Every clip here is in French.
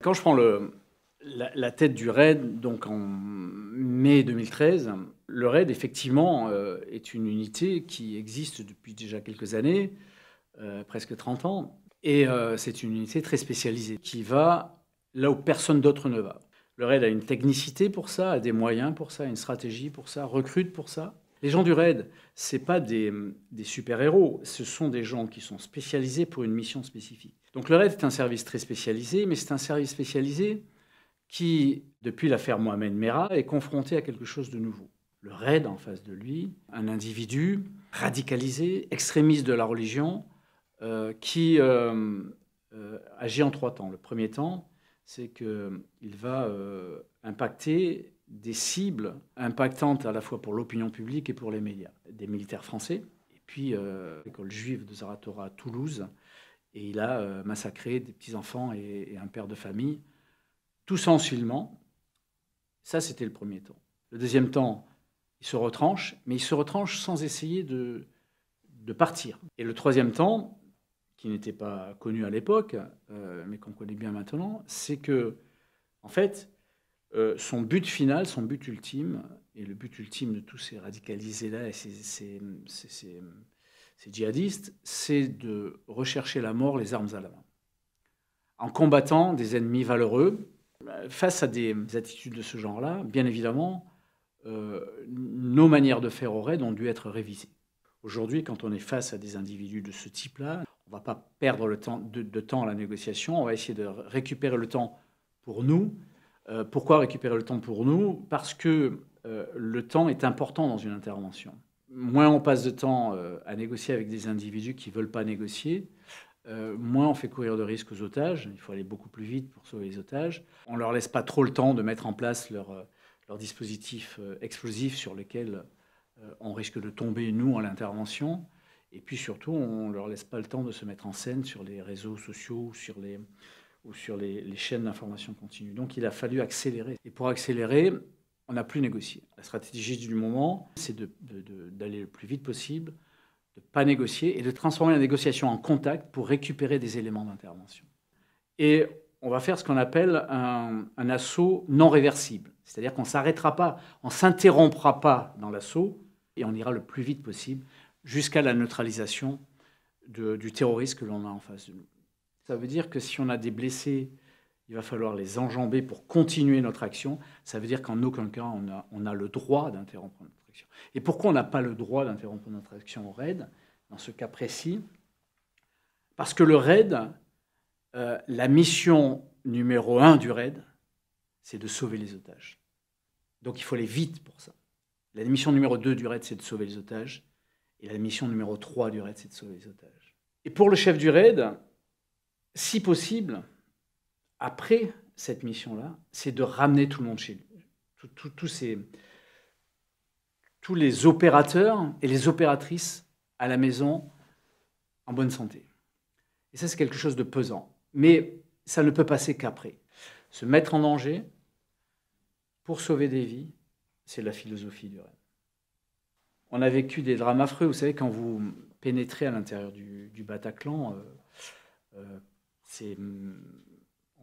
Quand je prends la tête du RAID, donc en mai 2013, le RAID, effectivement, est une unité qui existe depuis déjà quelques années, presque 30 ans, et c'est une unité très spécialisée, qui va là où personne d'autre ne va. Le RAID a une technicité pour ça, a des moyens pour ça, une stratégie pour ça, recrute pour ça. Les gens du RAID, ce n'est pas des super-héros, ce sont des gens qui sont spécialisés pour une mission spécifique. Donc le RAID est un service très spécialisé, mais c'est un service spécialisé qui, depuis l'affaire Mohamed Merah, est confronté à quelque chose de nouveau. Le RAID, en face de lui, un individu radicalisé, extrémiste de la religion, qui agit en 3 temps. Le premier temps, c'est qu'il va impacter des cibles impactantes à la fois pour l'opinion publique et pour les médias. Des militaires français, et puis l'école juive de Zaratora à Toulouse, et il a massacré des petits-enfants et un père de famille, tout ça en filmant. Ça, c'était le premier temps. Le deuxième temps, il se retranche, mais il se retranche sans essayer de partir. Et le troisième temps, qui n'était pas connu à l'époque, mais qu'on connaît bien maintenant, c'est que, en fait, son but final, son but ultime, et le but ultime de tous ces radicalisés-là et ces djihadistes, c'est de rechercher la mort les armes à la main. En combattant des ennemis valeureux, face à des attitudes de ce genre-là, bien évidemment, nos manières de faire au RAID ont dû être révisées. Aujourd'hui, quand on est face à des individus de ce type-là, on ne va pas perdre le temps de temps à la négociation, on va essayer de récupérer le temps pour nous. Pourquoi récupérer le temps pour nous? Parce que le temps est important dans une intervention. Moins on passe de temps à négocier avec des individus qui ne veulent pas négocier, moins on fait courir de risques aux otages. Il faut aller beaucoup plus vite pour sauver les otages. On ne leur laisse pas trop le temps de mettre en place leur dispositif explosif sur lesquels on risque de tomber, nous, à l'intervention. Et puis surtout, on ne leur laisse pas le temps de se mettre en scène sur les réseaux sociaux ou sur les chaînes d'information continue. Donc il a fallu accélérer. Et pour accélérer, on n'a plus négocié. La stratégie du moment, c'est d'aller le plus vite possible, de ne pas négocier et de transformer la négociation en contact pour récupérer des éléments d'intervention. Et on va faire ce qu'on appelle un assaut non réversible. C'est-à-dire qu'on ne s'arrêtera pas, on ne s'interrompra pas dans l'assaut et on ira le plus vite possible jusqu'à la neutralisation du terroriste que l'on a en face de nous. Ça veut dire que si on a des blessés, il va falloir les enjamber pour continuer notre action. Ça veut dire qu'en aucun cas, on a le droit d'interrompre notre action. Et pourquoi on n'a pas le droit d'interrompre notre action au RAID, dans ce cas précis? Parce que le RAID, la mission numéro 1 du RAID, c'est de sauver les otages. Donc il faut aller vite pour ça. La mission numéro 2 du RAID, c'est de sauver les otages. Et la mission numéro 3 du RAID, c'est de sauver les otages. Et pour le chef du RAID, si possible, après cette mission-là, c'est de ramener tout le monde chez lui. Tous les opérateurs et les opératrices à la maison en bonne santé. Et ça, c'est quelque chose de pesant. Mais ça ne peut passer qu'après. Se mettre en danger pour sauver des vies, c'est la philosophie du RAID. On a vécu des drames affreux. Vous savez, quand vous pénétrez à l'intérieur du Bataclan,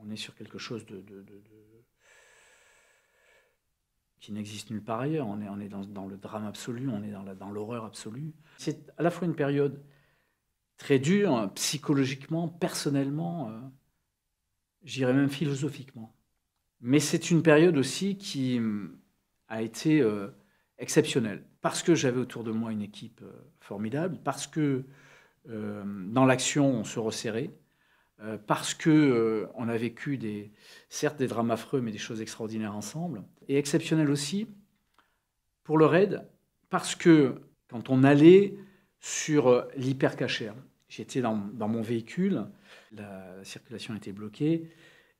on est sur quelque chose qui n'existe nulle part ailleurs. On est dans le drame absolu, on est dans l'horreur absolue. C'est à la fois une période très dure, psychologiquement, personnellement, je dirais même philosophiquement. Mais c'est une période aussi qui a été exceptionnelle. Parce que j'avais autour de moi une équipe formidable, parce que dans l'action, on se resserrait, parce qu'on a vécu certes des drames affreux, mais des choses extraordinaires ensemble. Et exceptionnel aussi pour le RAID, parce que quand on allait sur l'hypercachère, j'étais dans mon véhicule, la circulation était bloquée,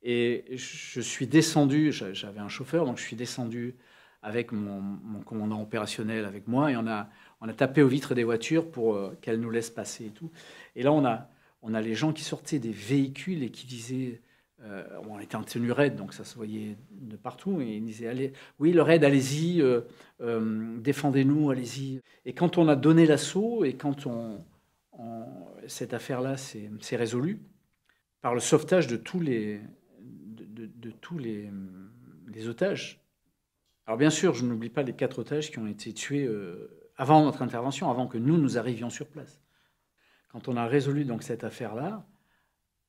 et je suis descendu, j'avais un chauffeur, donc je suis descendu avec mon commandant opérationnel avec moi, et on a tapé aux vitres des voitures pour qu'elles nous laissent passer et tout. Et là, on a les gens qui sortaient des véhicules et qui disaient, on était en tenue RAID, donc ça se voyait de partout, et ils disaient, allez, oui, le RAID, allez-y, défendez-nous, allez-y. Et quand on a donné l'assaut, et quand cette affaire-là s'est résolue, par le sauvetage de tous de tous les otages. Alors bien sûr, je n'oublie pas les 4 otages qui ont été tués avant notre intervention, avant que nous arrivions sur place. Quand on a résolu donc cette affaire-là,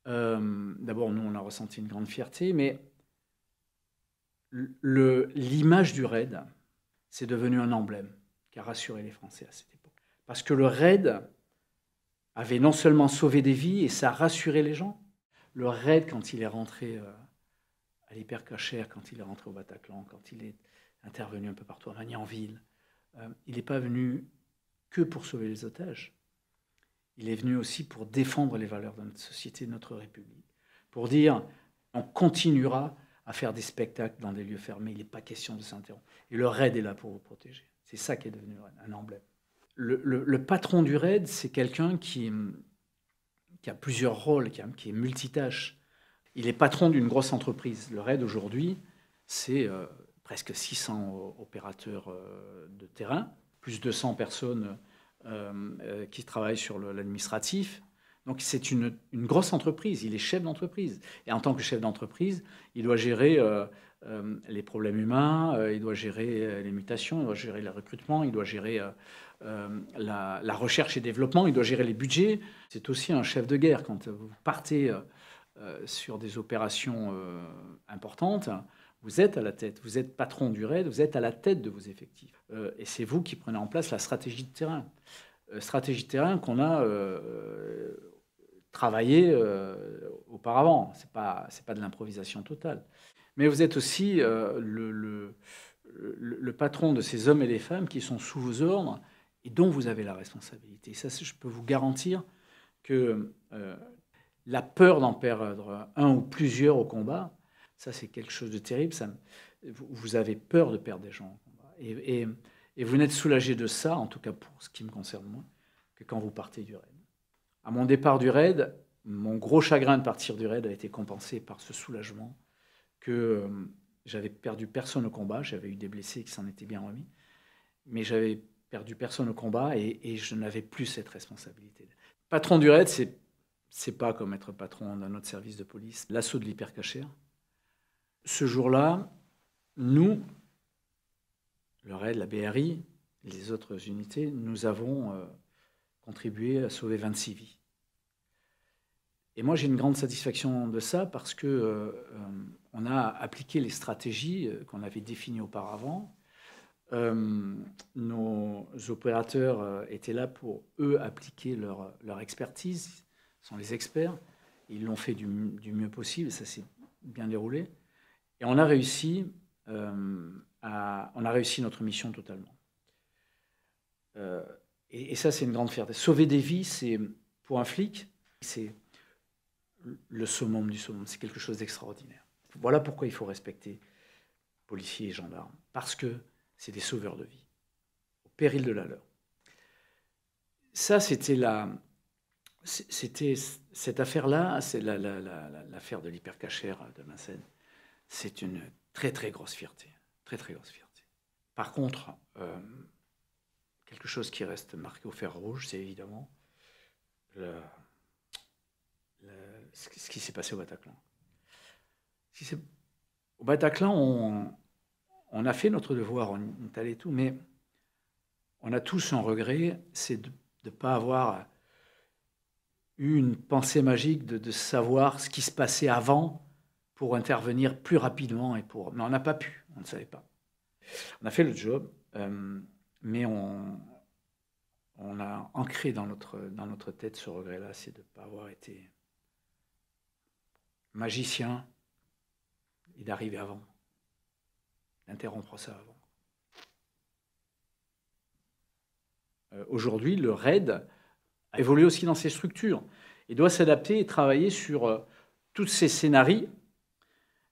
d'abord nous on a ressenti une grande fierté, mais l'image du raid, c'est devenu un emblème qui a rassuré les Français à cette époque. Parce que le raid avait non seulement sauvé des vies, et ça a rassuré les gens. Le raid, quand il est rentré à l'Hypercacher, quand il est rentré au Bataclan, quand il est intervenu un peu partout à Magnanville, il n'est pas venu que pour sauver les otages. Il est venu aussi pour défendre les valeurs de notre société, de notre République. Pour dire, on continuera à faire des spectacles dans des lieux fermés, il n'est pas question de s'interrompre. Et le raid est là pour vous protéger. C'est ça qui est devenu un emblème. Le patron du raid, c'est quelqu'un qui a plusieurs rôles, qui est multitâche. Il est patron d'une grosse entreprise. Le raid, aujourd'hui, c'est presque 600 opérateurs de terrain, plus 200 personnes qui travaillent sur l'administratif. Donc c'est une grosse entreprise, il est chef d'entreprise. Et en tant que chef d'entreprise, il doit gérer les problèmes humains, il doit gérer les mutations, il doit gérer le recrutement, il doit gérer la recherche et développement, il doit gérer les budgets. C'est aussi un chef de guerre. Quand vous partez sur des opérations importantes, vous êtes à la tête, vous êtes patron du raid, vous êtes à la tête de vos effectifs. Et c'est vous qui prenez en place la stratégie de terrain. Stratégie de terrain qu'on a travaillé auparavant. C'est pas de l'improvisation totale. Mais vous êtes aussi le patron de ces hommes et les femmes qui sont sous vos ordres et dont vous avez la responsabilité. Et ça, je peux vous garantir que la peur d'en perdre un ou plusieurs au combat, ça c'est quelque chose de terrible. Vous avez peur de perdre des gens au combat. Et vous n'êtes soulagé de ça, en tout cas pour ce qui me concerne moi, que quand vous partez du raid. À mon départ du raid, mon gros chagrin de partir du raid a été compensé par ce soulagement que j'avais perdu personne au combat. J'avais eu des blessés qui s'en étaient bien remis, mais j'avais perdu personne au combat et je n'avais plus cette responsabilité. Patron du raid, c'est pas comme être patron d'un autre service de police. L'assaut de l'Hypercacher. Ce jour-là, nous, le raid, la BRI, les autres unités, nous avons contribué à sauver 26 vies. Et moi, j'ai une grande satisfaction de ça parce que on a appliqué les stratégies qu'on avait définies auparavant. Nos opérateurs étaient là pour, eux, appliquer leur expertise. Ce sont les experts. Ils l'ont fait du mieux possible. Ça s'est bien déroulé. Et on a réussi notre mission totalement. Et ça, c'est une grande fierté. Sauver des vies, c'est, pour un flic, c'est le summum du summum. C'est quelque chose d'extraordinaire. Voilà pourquoi il faut respecter policiers et gendarmes. Parce que c'est des sauveurs de vie, au péril de la leur. Ça, c'était cette affaire-là, c'est l'affaire de l'Hypercacher de Vincennes. C'est une très, très grosse fierté. Très, très grosse fierté. Par contre, quelque chose qui reste marqué au fer rouge, c'est évidemment ce qui s'est passé au Bataclan. Au Bataclan, on a fait notre devoir, on est allé tout, mais on a tous un regret, c'est de ne pas avoir eu une pensée magique de savoir ce qui se passait avant pour intervenir plus rapidement. Mais on n'a pas pu, on ne savait pas. On a fait le job, mais on a ancré dans notre tête ce regret-là, c'est de ne pas avoir été magicien et d'arriver avant, d'interrompre ça avant. Aujourd'hui, le RAID a évolué aussi dans ses structures et doit s'adapter et travailler sur tous ces scénarios,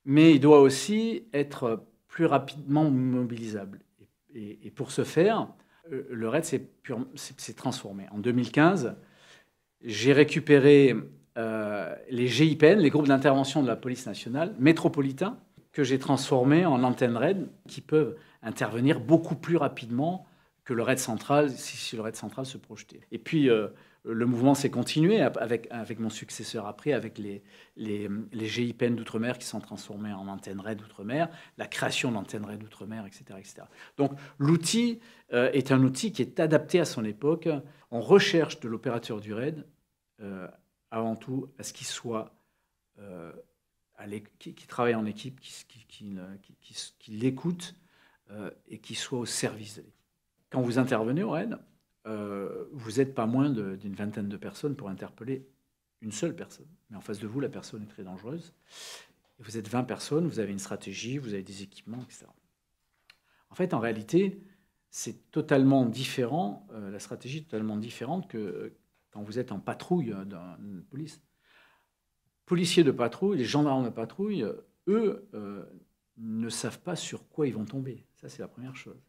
mais il doit aussi être plus rapidement mobilisable. Et pour ce faire, le RAID s'est transformé. En 2015, j'ai récupéré les GIPN, les groupes d'intervention de la police nationale, métropolitains, que j'ai transformés en antennes RAID qui peuvent intervenir beaucoup plus rapidement que le RAID central, si le RAID central se projetait. Et puis, Le mouvement s'est continué avec mon successeur après, avec les GIPN d'Outre-mer qui sont transformés en antennes RAID d'Outre-mer, la création d'antennes RAID d'Outre-mer, etc., etc. Donc l'outil est un outil qui est adapté à son époque. On recherche de l'opérateur du RAID avant tout à ce qu'il soit, qui travaille en équipe, qui l'écoute et qui soit au service de l'équipe. Quand vous intervenez au RAID, vous n'êtes pas moins d'une vingtaine de personnes pour interpeller une seule personne. Mais en face de vous, la personne est très dangereuse. Et vous êtes 20 personnes, vous avez une stratégie, vous avez des équipements, etc. En fait, en réalité, c'est totalement différent, la stratégie est totalement différente que quand vous êtes en patrouille d'une police. Policiers de patrouille, les gendarmes de patrouille, eux, ne savent pas sur quoi ils vont tomber. Ça, c'est la première chose.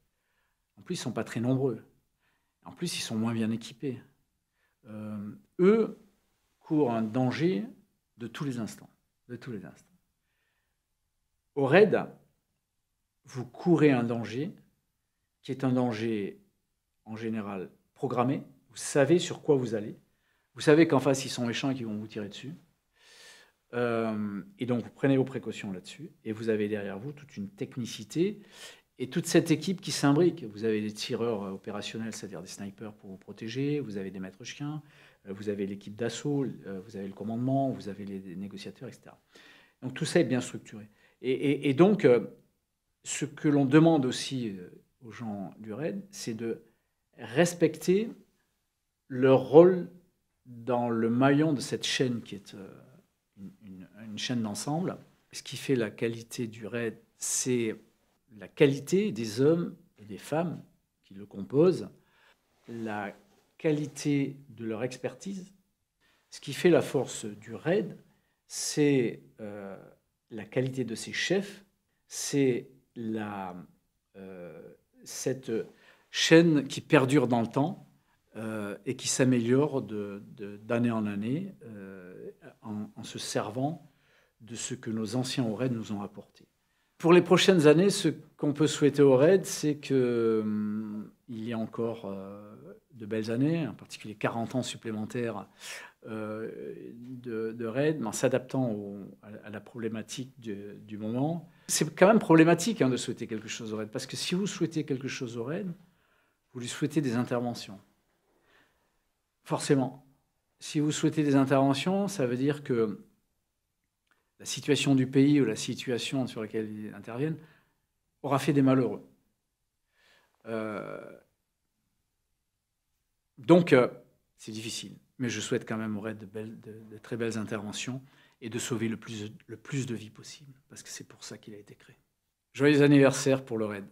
En plus, ils ne sont pas très nombreux. En plus, ils sont moins bien équipés. Eux courent un danger de tous les instants. De tous les instants. Au RAID, vous courez un danger qui est un danger, en général, programmé. Vous savez sur quoi vous allez. Vous savez qu'en face, ils sont méchants et qu'ils vont vous tirer dessus. Et donc, vous prenez vos précautions là-dessus. Et vous avez derrière vous toute une technicité et toute cette équipe qui s'imbrique. Vous avez des tireurs opérationnels, c'est-à-dire des snipers pour vous protéger. Vous avez des maîtres chiens. Vous avez l'équipe d'assaut. Vous avez le commandement. Vous avez les négociateurs, etc. Donc, tout ça est bien structuré. Et donc, ce que l'on demande aussi aux gens du RAID, c'est de respecter leur rôle dans le maillon de cette chaîne qui est une chaîne d'ensemble. Ce qui fait la qualité du RAID, c'est la qualité des hommes et des femmes qui le composent, la qualité de leur expertise. Ce qui fait la force du RAID, c'est la qualité de ses chefs, c'est cette chaîne qui perdure dans le temps et qui s'améliore d'année en année en se servant de ce que nos anciens au RAID nous ont apporté. Pour les prochaines années, ce qu'on peut souhaiter au RAID, c'est qu'il y ait encore de belles années, en particulier 40 ans supplémentaires de RAID, en s'adaptant à la problématique du moment. C'est quand même problématique de souhaiter quelque chose au RAID, parce que si vous souhaitez quelque chose au RAID, vous lui souhaitez des interventions. Forcément. Si vous souhaitez des interventions, ça veut dire que la situation du pays ou la situation sur laquelle ils interviennent aura fait des malheureux. Donc, c'est difficile. Mais je souhaite quand même au RAID de très belles interventions et de sauver le plus de vies possible, parce que c'est pour ça qu'il a été créé. Joyeux anniversaire pour le RAID.